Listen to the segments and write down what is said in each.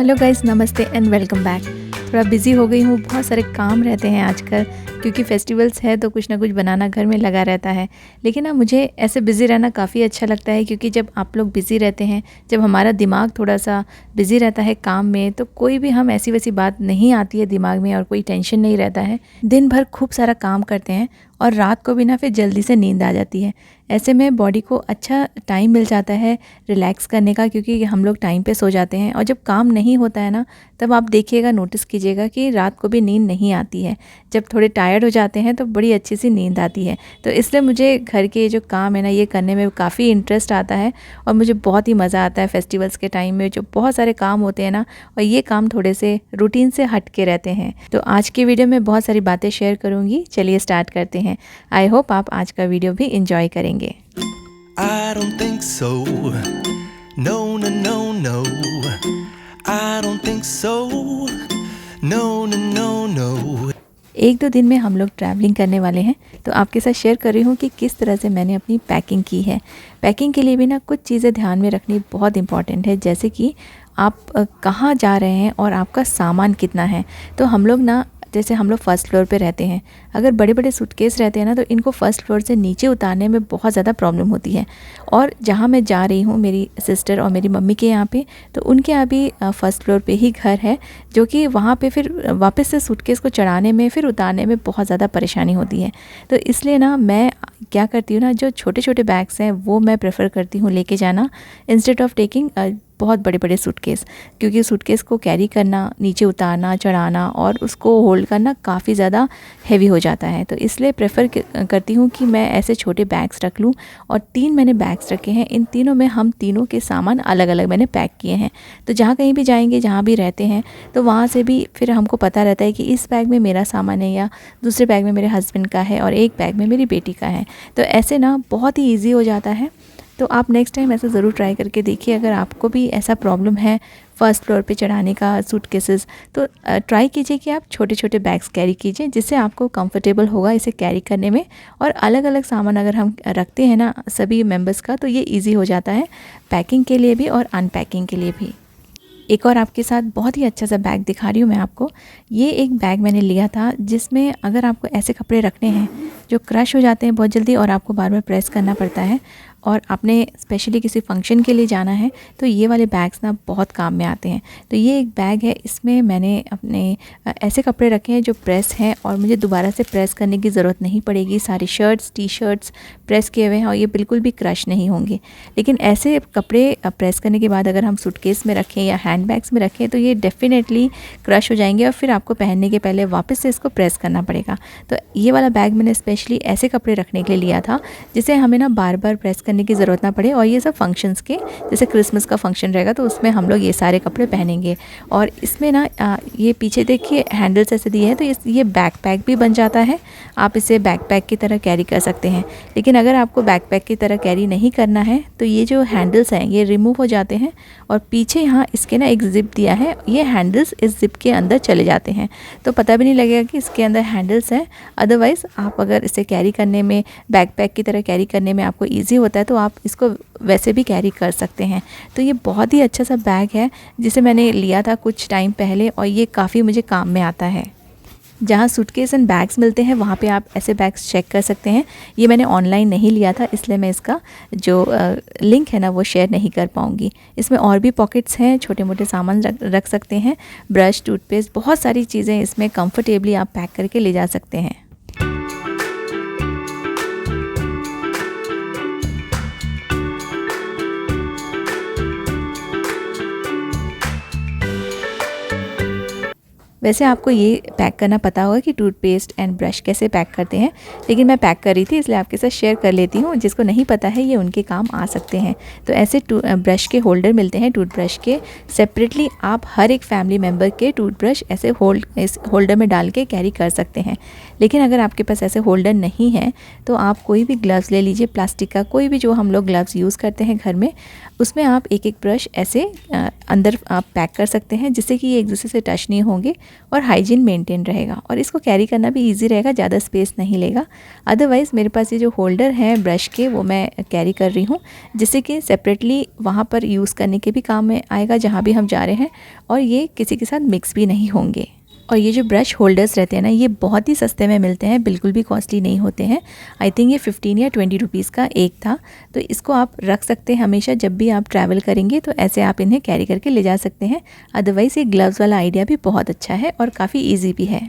Hello guys, नमस्ते and welcome back. थोड़ा busy हो गई हूँ, बहुत सारे काम रहते हैं आजकल क्योंकि फेस्टिवल्स है तो कुछ ना कुछ बनाना घर में लगा रहता है। लेकिन ना मुझे ऐसे बिज़ी रहना काफ़ी अच्छा लगता है क्योंकि जब आप लोग बिज़ी रहते हैं, जब हमारा दिमाग थोड़ा सा बिज़ी रहता है काम में, तो कोई भी हम ऐसी वैसी बात नहीं आती है दिमाग में और कोई टेंशन नहीं रहता है। दिन भर खूब सारा काम करते हैं और रात को भी ना फिर जल्दी से नींद आ जाती है। ऐसे में बॉडी को अच्छा टाइम मिल जाता है रिलैक्स करने का, क्योंकि हम लोग टाइम पे सो जाते हैं और जब काम नहीं होता है ना, तब आप देखिएगा, नोटिस कीजिएगा कि रात को भी नींद नहीं आती है। जब थोड़े टायर्ड हो जाते हैं तो बड़ी अच्छी सी नींद आती है। तो इसलिए मुझे घर के जो काम है ना, ये करने में काफ़ी इंटरेस्ट आता है और मुझे बहुत ही मज़ा आता है फेस्टिवल्स के टाइम में जो बहुत सारे काम होते हैं ना, और ये काम थोड़े से रूटीन से हट के रहते हैं। तो आज की वीडियो में बहुत सारी बातें शेयर करूँगी। चलिए स्टार्ट करते हैं। आई होप आप आज का वीडियो भी इंजॉय करेंगे। I don't think so. No, no, no, no. I don't think so. No, no, no, no. एक दो दिन में हम लोग ट्रैवलिंग करने वाले हैं, तो आपके साथ शेयर कर रही हूँ कि किस तरह से मैंने अपनी पैकिंग की है। पैकिंग के लिए भी ना कुछ चीज़ें ध्यान में रखनी बहुत इंपॉर्टेंट है, जैसे कि आप कहाँ जा रहे हैं और आपका सामान कितना है। तो हम लोग ना, जैसे हम लोग फर्स्ट फ्लोर पे रहते हैं, अगर बड़े बड़े सूटकेस रहते हैं ना, तो इनको फर्स्ट फ्लोर से नीचे उतारने में बहुत ज़्यादा प्रॉब्लम होती है। और जहाँ मैं जा रही हूँ, मेरी सिस्टर और मेरी मम्मी के यहाँ पे, तो उनके यहाँ भी फर्स्ट फ्लोर पे ही घर है, जो कि वहाँ पे फिर वापस से सूटकेस को चढ़ाने में फिर उतारने में बहुत ज़्यादा परेशानी होती है। तो इसलिए ना मैं क्या करती हूँ ना, जो छोटे छोटे बैग्स हैं वो मैं प्रेफर करती हूँ लेके जाना, इंस्टेड ऑफ टेकिंग बहुत बड़े बड़े सूटकेस, क्योंकि सूटकेस को कैरी करना, नीचे उतारना, चढ़ाना और उसको होल्ड करना काफ़ी ज़्यादा हैवी हो जाता है। तो इसलिए प्रेफर करती हूँ कि मैं ऐसे छोटे बैग्स रख लूँ। और 3 मैंने बैग्स रखे हैं, इन तीनों में हम तीनों के सामान अलग अलग मैंने पैक किए हैं। तो जहाँ कहीं भी जाएंगे, जहाँ भी रहते हैं, तो वहाँ से भी फिर हमको पता रहता है कि इस बैग में मेरा सामान है या दूसरे बैग में मेरे हस्बैंड का है और एक बैग में मेरी बेटी का है। तो ऐसे ना बहुत ही ईजी हो जाता है। तो आप नेक्स्ट टाइम ऐसा ज़रूर ट्राई करके देखिए। अगर आपको भी ऐसा प्रॉब्लम है फर्स्ट फ्लोर पे चढ़ाने का सूटकेसेस, तो ट्राई कीजिए कि आप छोटे छोटे बैग्स कैरी कीजिए, जिससे आपको कंफर्टेबल होगा इसे कैरी करने में। और अलग अलग सामान अगर हम रखते हैं ना सभी मेंबर्स का, तो ये इजी हो जाता है पैकिंग के लिए भी और अनपैकिंग के लिए भी। एक और आपके साथ बहुत ही अच्छा सा बैग दिखा रही हूँ मैं आपको। ये एक बैग मैंने लिया था जिसमें अगर आपको ऐसे कपड़े रखने हैं जो क्रश हो जाते हैं बहुत जल्दी और आपको बार बार प्रेस करना पड़ता है, और आपने स्पेशली किसी फंक्शन के लिए जाना है, तो ये वाले बैग्स ना बहुत काम में आते हैं। तो ये एक बैग है, इसमें मैंने अपने ऐसे कपड़े रखे हैं जो प्रेस हैं और मुझे दोबारा से प्रेस करने की ज़रूरत नहीं पड़ेगी। सारी शर्ट्स, टी शर्ट्स प्रेस किए हुए हैं और ये बिल्कुल भी क्रश नहीं होंगे। लेकिन ऐसे कपड़े प्रेस करने के बाद अगर हम सूटकेस में रखें या हैंड बैग्स में रखें, तो ये डेफिनेटली क्रश हो जाएंगे और फिर आपको पहनने के पहले वापस से इसको प्रेस करना पड़ेगा। तो ये वाला बैग मैंने स्पेशली ऐसे कपड़े रखने के लिए लिया था जिसे हमें ना बार बार प्रेस करने की ज़रूरत ना पड़े। और ये सब फंक्शंस के, जैसे क्रिसमस का फंक्शन रहेगा तो उसमें हम लोग ये सारे कपड़े पहनेंगे। और इसमें ना ये पीछे देखिए हैंडल्स ऐसे दिए हैं, तो ये बैकपैक भी बन जाता है। आप इसे बैकपैक की तरह कैरी कर सकते हैं। लेकिन अगर आपको बैकपैक की तरह कैरी नहीं करना है, तो ये जो हैंडल्स हैं ये रिमूव हो जाते हैं और पीछे यहाँ इसके ना एक ज़िप दिया है, ये हैंडल्स इस ज़िप के अंदर चले जाते हैं, तो पता भी नहीं लगेगा कि इसके अंदर हैंडल्स हैं। अदरवाइज़ आप अगर इसे कैरी करने में, बैकपैक की तरह कैरी करने में आपको ईजी होता है, तो आप इसको वैसे भी कैरी कर सकते हैं। तो ये बहुत ही अच्छा सा बैग है जिसे मैंने लिया था कुछ टाइम पहले और ये काफ़ी मुझे काम में आता है। जहाँ सूटकेस एंड बैग्स मिलते हैं वहाँ पे आप ऐसे बैग्स चेक कर सकते हैं। ये मैंने ऑनलाइन नहीं लिया था, इसलिए मैं इसका जो लिंक है ना वो शेयर नहीं कर पाऊँगी। इसमें और भी पॉकेट्स हैं, छोटे मोटे सामान रख सकते हैं, ब्रश, टूथपेस्ट, बहुत सारी चीज़ें इसमें कंफर्टेबली आप पैक करके ले जा सकते हैं। वैसे आपको ये पैक करना पता होगा कि टूथपेस्ट एंड ब्रश कैसे पैक करते हैं, लेकिन मैं पैक कर रही थी इसलिए आपके साथ शेयर कर लेती हूँ। जिसको नहीं पता है ये उनके काम आ सकते हैं। तो ऐसे ब्रश के होल्डर मिलते हैं, टूथब्रश के सेपरेटली आप हर एक फैमिली मेम्बर के टूथब्रश ऐसे इस होल्डर में डाल के कैरी कर सकते हैं। लेकिन अगर आपके पास ऐसे होल्डर नहीं है, तो आप कोई भी ग्लव्स ले लीजिए, प्लास्टिक का कोई भी जो हम लोग ग्लव्स यूज़ करते हैं घर में, उसमें आप एक एक ब्रश ऐसे अंदर आप पैक कर सकते हैं, जिससे कि ये एक दूसरे से टच नहीं होंगे और हाइजीन मेंटेन रहेगा और इसको कैरी करना भी इजी रहेगा, ज़्यादा स्पेस नहीं लेगा। अदरवाइज़ मेरे पास ये जो होल्डर हैं ब्रश के वो मैं कैरी कर रही हूँ, जिससे कि सेपरेटली वहाँ पर यूज़ करने के भी काम में आएगा जहाँ भी हम जा रहे हैं, और ये किसी के साथ मिक्स भी नहीं होंगे। और ये जो ब्रश होल्डर्स रहते हैं ना, ये बहुत ही सस्ते में मिलते हैं, बिल्कुल भी कॉस्टली नहीं होते हैं। आई थिंक ये 15 या 20 रुपीज़ का एक था। तो इसको आप रख सकते हैं हमेशा, जब भी आप ट्रैवल करेंगे तो ऐसे आप इन्हें कैरी करके ले जा सकते हैं। अदरवाइज़ ये ग्लव्स वाला आइडिया भी बहुत अच्छा है और काफ़ी ईजी भी है।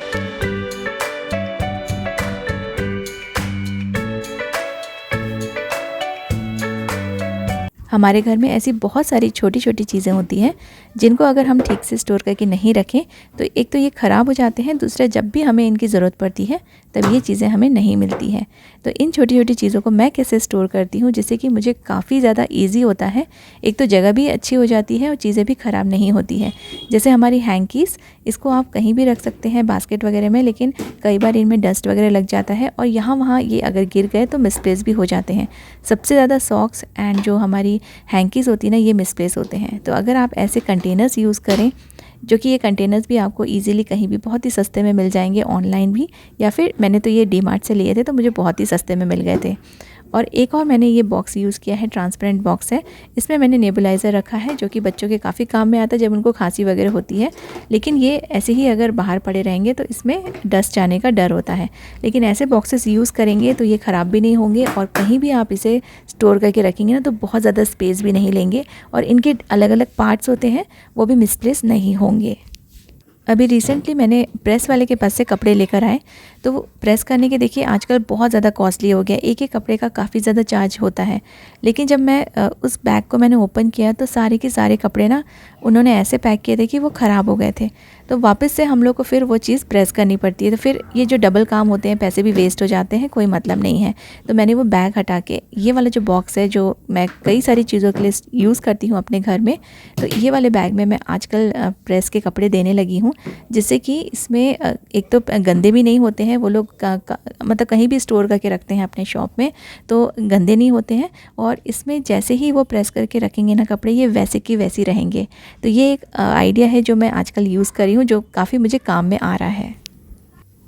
हमारे घर में ऐसी बहुत सारी छोटी छोटी चीज़ें होती हैं जिनको अगर हम ठीक से स्टोर करके नहीं रखें तो एक तो ये ख़राब हो जाते हैं, दूसरा जब भी हमें इनकी ज़रूरत पड़ती है तब ये चीज़ें हमें नहीं मिलती हैं। तो इन छोटी छोटी चीज़ों को मैं कैसे स्टोर करती हूँ जिससे कि मुझे काफ़ी ज़्यादा ईजी होता है। एक तो जगह भी अच्छी हो जाती है और चीज़ें भी ख़राब नहीं होती है। जैसे हमारी हैंकीज़, इसको आप कहीं भी रख सकते हैं बास्केट वगैरह में, लेकिन कई बार इनमें डस्ट वगैरह लग जाता है और यहाँ वहाँ ये अगर गिर गए तो मिसप्लेस भी हो जाते हैं। सबसे ज़्यादा सॉक्स एंड जो हमारी हैंकीज़ होती है ना, ये मिसप्लेस होते हैं। तो अगर आप ऐसे कंटेनर्स यूज़ करें, जो कि ये कंटेनर्स भी आपको इजीली कहीं भी बहुत ही सस्ते में मिल जाएंगे, ऑनलाइन भी, या फिर मैंने तो ये डीमार्ट से लिए थे तो मुझे बहुत ही सस्ते में मिल गए थे। और एक और मैंने ये बॉक्स यूज़ किया है, ट्रांसपेरेंट बॉक्स है। इसमें मैंने नेबुलाइज़र रखा है जो कि बच्चों के काफ़ी काम में आता है जब उनको खांसी वगैरह होती है। लेकिन ये ऐसे ही अगर बाहर पड़े रहेंगे तो इसमें डस्ट जाने का डर होता है। लेकिन ऐसे बॉक्सेस यूज़ करेंगे तो ये ख़राब भी नहीं होंगे और कहीं भी आप इसे स्टोर करके रखेंगे ना तो बहुत ज़्यादा स्पेस भी नहीं लेंगे और इनके अलग अलग पार्ट्स होते हैं वो भी मिसप्लेस नहीं होंगे। अभी रिसेंटली मैंने प्रेस वाले के पास से कपड़े लेकर आए, तो वो प्रेस करने के देखिए आजकल बहुत ज़्यादा कॉस्टली हो गया, एक एक कपड़े का काफ़ी ज़्यादा चार्ज होता है। लेकिन जब मैं उस बैग को मैंने ओपन किया तो सारे के सारे कपड़े ना उन्होंने ऐसे पैक किए थे कि वो ख़राब हो गए थे। तो वापस से हम लोग को फिर वो चीज़ प्रेस करनी पड़ती है, तो फिर ये जो डबल काम होते हैं, पैसे भी वेस्ट हो जाते हैं, कोई मतलब नहीं है। तो मैंने वो बैग हटा के ये वाला जो बॉक्स है जो मैं कई सारी चीज़ों के लिए यूज़ करती हूँ अपने घर में, तो ये वाले बैग में मैं आजकल प्रेस के कपड़े देने लगी हूँ, जिससे कि इसमें एक तो गंदे भी नहीं होते हैं। वो लोग मतलब कहीं भी स्टोर करके रखते हैं अपने शॉप में तो गंदे नहीं होते हैं, और इसमें जैसे ही वो प्रेस करके रखेंगे ना कपड़े, ये वैसे की वैसी रहेंगे। तो ये एक आइडिया है जो मैं आजकल यूज़ कर रही हूँ, जो काफ़ी मुझे काम में आ रहा है।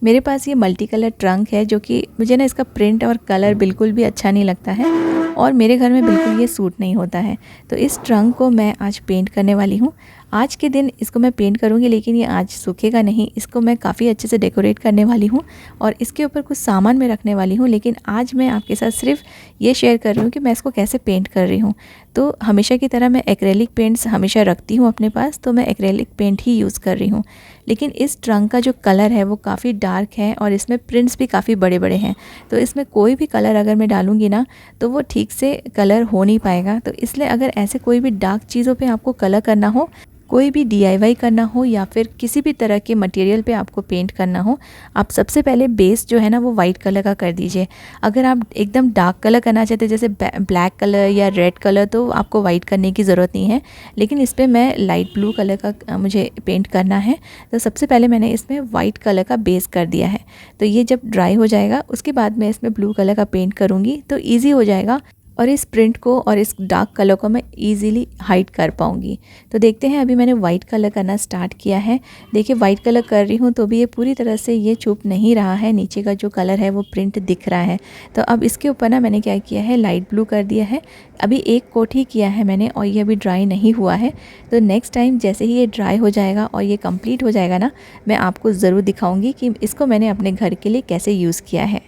मेरे पास ये मल्टी कलर ट्रंक है जो कि मुझे ना इसका प्रिंट और कलर बिल्कुल भी अच्छा नहीं लगता है और मेरे घर में बिल्कुल ये सूट नहीं होता है। तो इस ट्रंक को मैं आज पेंट करने वाली हूँ। आज के दिन इसको मैं पेंट करूँगी, लेकिन ये आज सूखेगा नहीं। इसको मैं काफ़ी अच्छे से डेकोरेट करने वाली हूँ और इसके ऊपर कुछ सामान मैं रखने वाली हूँ। लेकिन आज मैं आपके साथ सिर्फ ये शेयर कर रही हूँ कि मैं इसको कैसे पेंट कर रही हूँ। तो हमेशा की तरह मैं एक्रेलिक पेंट्स हमेशा रखती हूँ अपने पास, तो मैं एक्रेलिक पेंट ही यूज़ कर रही हूँ। लेकिन इस ट्रंक का जो कलर है वो काफ़ी डार्क है और इसमें प्रिंट्स भी काफ़ी बड़े बड़े हैं। तो इसमें कोई भी कलर अगर मैं डालूँगी ना तो वो ठीक से कलर हो नहीं पाएगा। तो इसलिए अगर ऐसे कोई भी डार्क चीज़ों पे आपको कलर करना हो, कोई भी DIY करना हो या फिर किसी भी तरह के मटेरियल पे आपको पेंट करना हो, आप सबसे पहले बेस जो है ना वो वाइट कलर का कर दीजिए। अगर आप एकदम डार्क कलर करना चाहते हैं जैसे ब्लैक कलर या रेड कलर, तो आपको वाइट करने की ज़रूरत नहीं है। लेकिन इस पर मैं लाइट ब्लू कलर का मुझे पेंट करना है, तो सबसे पहले मैंने इसमें वाइट कलर का बेस कर दिया है। तो ये जब ड्राई हो जाएगा उसके बाद मैं इसमें ब्लू कलर का पेंट करूँगी तो ईजी हो जाएगा और इस प्रिंट को और इस डार्क कलर को मैं इजीली हाइड कर पाऊँगी। तो देखते हैं, अभी मैंने वाइट कलर करना स्टार्ट किया है। देखिए वाइट कलर कर रही हूँ तो भी ये पूरी तरह से ये छुप नहीं रहा है, नीचे का जो कलर है वो प्रिंट दिख रहा है। तो अब इसके ऊपर ना मैंने क्या किया है, लाइट ब्लू कर दिया है। अभी एक कोट ही किया है मैंने और ये अभी ड्राई नहीं हुआ है। तो नेक्स्ट टाइम जैसे ही ये ड्राई हो जाएगा और ये कंप्लीट हो जाएगा ना, मैं आपको ज़रूर दिखाऊँगी कि इसको मैंने अपने घर के लिए कैसे यूज़ किया है।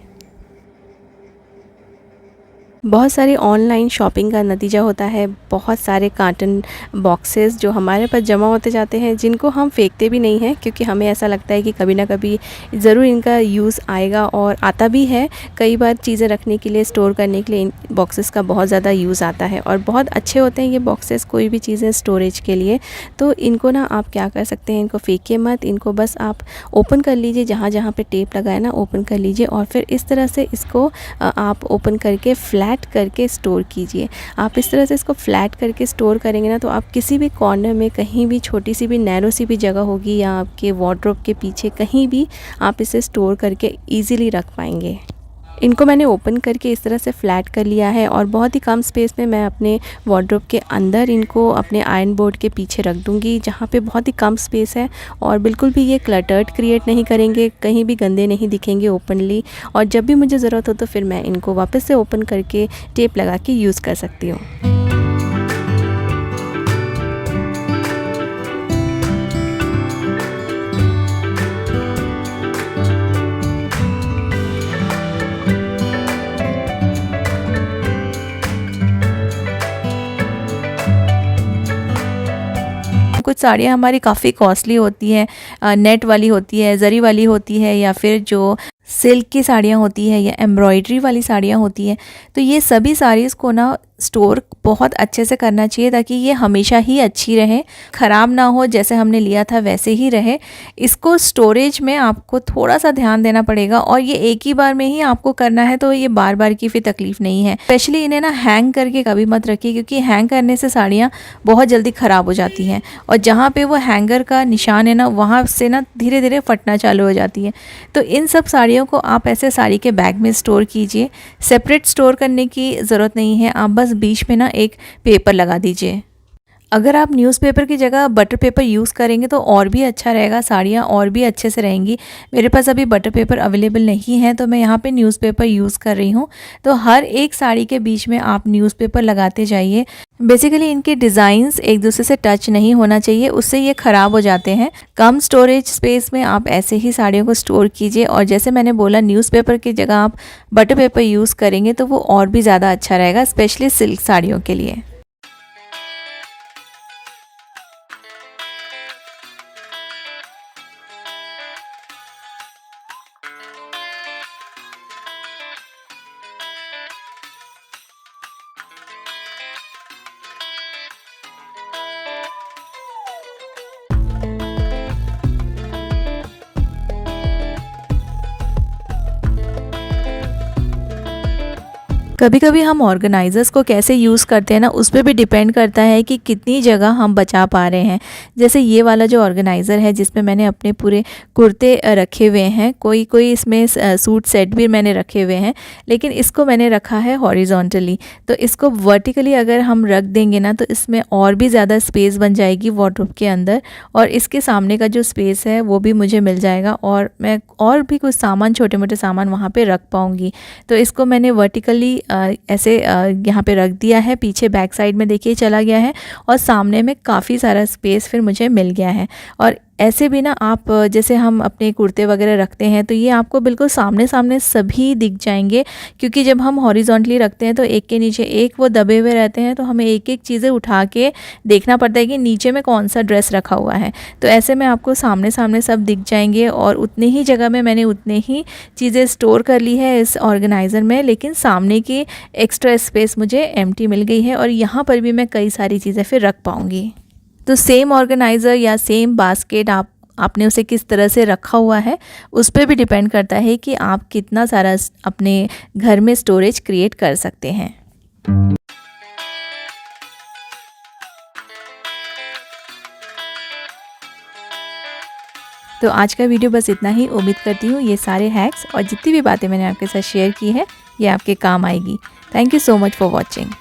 बहुत सारी ऑनलाइन शॉपिंग का नतीजा होता है बहुत सारे कार्टन बॉक्सेस जो हमारे पास जमा होते जाते हैं, जिनको हम फेंकते भी नहीं हैं क्योंकि हमें ऐसा लगता है कि कभी ना कभी ज़रूर इनका यूज़ आएगा, और आता भी है। कई बार चीज़ें रखने के लिए, स्टोर करने के लिए इन बॉक्सेस का बहुत ज़्यादा यूज़ आता है और बहुत अच्छे होते हैं ये बॉक्सेस, कोई भी चीज़ें स्टोरेज के लिए। तो इनको ना आप क्या कर सकते हैं, इनको फेंकिए मत, इनको बस आप ओपन कर लीजिए, जहाँ जहाँ पे टेप लगाए ना ओपन कर लीजिए और फिर इस तरह से इसको आप ओपन करके फ्लैट करके स्टोर कीजिए। आप इस तरह से इसको फ्लैट करके स्टोर करेंगे ना तो आप किसी भी कॉर्नर में, कहीं भी छोटी सी भी नैरो सी भी जगह होगी या आपके वार्डरोब के पीछे कहीं भी आप इसे स्टोर करके इजीली रख पाएंगे। इनको मैंने ओपन करके इस तरह से फ्लैट कर लिया है और बहुत ही कम स्पेस में मैं अपने वार्डरोब के अंदर इनको अपने आयरन बोर्ड के पीछे रख दूँगी, जहाँ पे बहुत ही कम स्पेस है और बिल्कुल भी ये क्लटर्ड क्रिएट नहीं करेंगे, कहीं भी गंदे नहीं दिखेंगे ओपनली। और जब भी मुझे ज़रूरत हो तो फिर मैं इनको वापस से ओपन करके टेप लगा के यूज़ कर सकती हूँ। कुछ साड़ियाँ हमारी काफ़ी कॉस्टली होती हैं, नेट वाली होती है, जरी वाली होती है, या फिर जो सिल्क की साड़ियाँ होती है या एम्ब्रॉयडरी वाली साड़ियाँ होती हैं। तो ये सभी साड़ीज़ को ना स्टोर बहुत अच्छे से करना चाहिए ताकि ये हमेशा ही अच्छी रहे, ख़राब ना हो, जैसे हमने लिया था वैसे ही रहे। इसको स्टोरेज में आपको थोड़ा सा ध्यान देना पड़ेगा और ये एक ही बार में ही आपको करना है, तो ये बार बार की फिर तकलीफ़ नहीं है। स्पेशली इन्हें ना हैंग करके कभी मत रखिए, क्योंकि हैंग करने से साड़ियाँ बहुत जल्दी ख़राब हो जाती हैं और जहाँ पे वो हैंगर का निशान है ना, वहाँ से ना धीरे धीरे फटना चालू हो जाती है। तो इन सब साड़ियों को आप ऐसे साड़ी के बैग में स्टोर कीजिए। सेपरेट स्टोर करने की ज़रूरत नहीं है, आप बस बीच में ना एक पेपर लगा दीजिए। अगर आप न्यूज़पेपर की जगह बटर पेपर यूज़ करेंगे तो और भी अच्छा रहेगा, साड़ियाँ और भी अच्छे से रहेंगी। मेरे पास अभी बटर पेपर अवेलेबल नहीं है तो मैं यहाँ पे न्यूज़पेपर यूज़ कर रही हूँ। तो हर एक साड़ी के बीच में आप न्यूज़पेपर लगाते जाइए। बेसिकली इनके डिज़ाइंस एक दूसरे से टच नहीं होना चाहिए, उससे ये ख़राब हो जाते हैं। कम स्टोरेज स्पेस में आप ऐसे ही साड़ियों को स्टोर कीजिए और जैसे मैंने बोला, न्यूज़पेपर की जगह आप बटर पेपर यूज़ करेंगे तो वो और भी ज़्यादा अच्छा रहेगा, स्पेशली सिल्क साड़ियों के लिए। कभी कभी हम ऑर्गेनाइज़र्स को कैसे यूज़ करते हैं ना, उस पर भी डिपेंड करता है कि कितनी जगह हम बचा पा रहे हैं। जैसे ये वाला जो ऑर्गेनाइज़र है जिसमें मैंने अपने पूरे कुर्ते रखे हुए हैं, कोई कोई इसमें सूट सेट भी मैंने रखे हुए हैं, लेकिन इसको मैंने रखा है हॉरिजॉन्टली। तो इसको वर्टिकली अगर हम रख देंगे ना तो इसमें और भी ज़्यादा स्पेस बन जाएगी वार्डरोब के अंदर, और इसके सामने का जो स्पेस है वो भी मुझे मिल जाएगा और मैं और भी कुछ सामान, छोटे मोटे सामान वहाँ पे रख पाऊँगी। तो इसको मैंने वर्टिकली ऐसे यहाँ पे रख दिया है। पीछे बैक साइड में देखिए चला गया है और सामने में काफ़ी सारा स्पेस फिर मुझे मिल गया है। और ऐसे भी ना आप जैसे हम अपने कुर्ते वगैरह रखते हैं तो ये आपको बिल्कुल सामने सामने सभी दिख जाएंगे, क्योंकि जब हम हॉरिजॉन्टली रखते हैं तो एक के नीचे एक वो दबे हुए रहते हैं, तो हमें एक एक चीज़ें उठा के देखना पड़ता है कि नीचे में कौन सा ड्रेस रखा हुआ है। तो ऐसे में आपको सामने सामने सब दिख जाएंगे और उतने ही जगह में मैंने उतने ही चीज़ें स्टोर कर ली है इस ऑर्गेनाइज़र में, लेकिन सामने की एक्स्ट्रा स्पेस मुझे एम्प्टी मिल गई है और यहाँ पर भी मैं कई सारी चीज़ें फिर रख पाऊँगी। तो सेम ऑर्गेनाइज़र या सेम बास्केट आपने उसे किस तरह से रखा हुआ है, उस पर भी डिपेंड करता है कि आप कितना सारा अपने घर में स्टोरेज क्रिएट कर सकते हैं। तो आज का वीडियो बस इतना ही। उम्मीद करती हूँ ये सारे हैक्स और जितनी भी बातें मैंने आपके साथ शेयर की है ये आपके काम आएगी। Thank you so much for watching.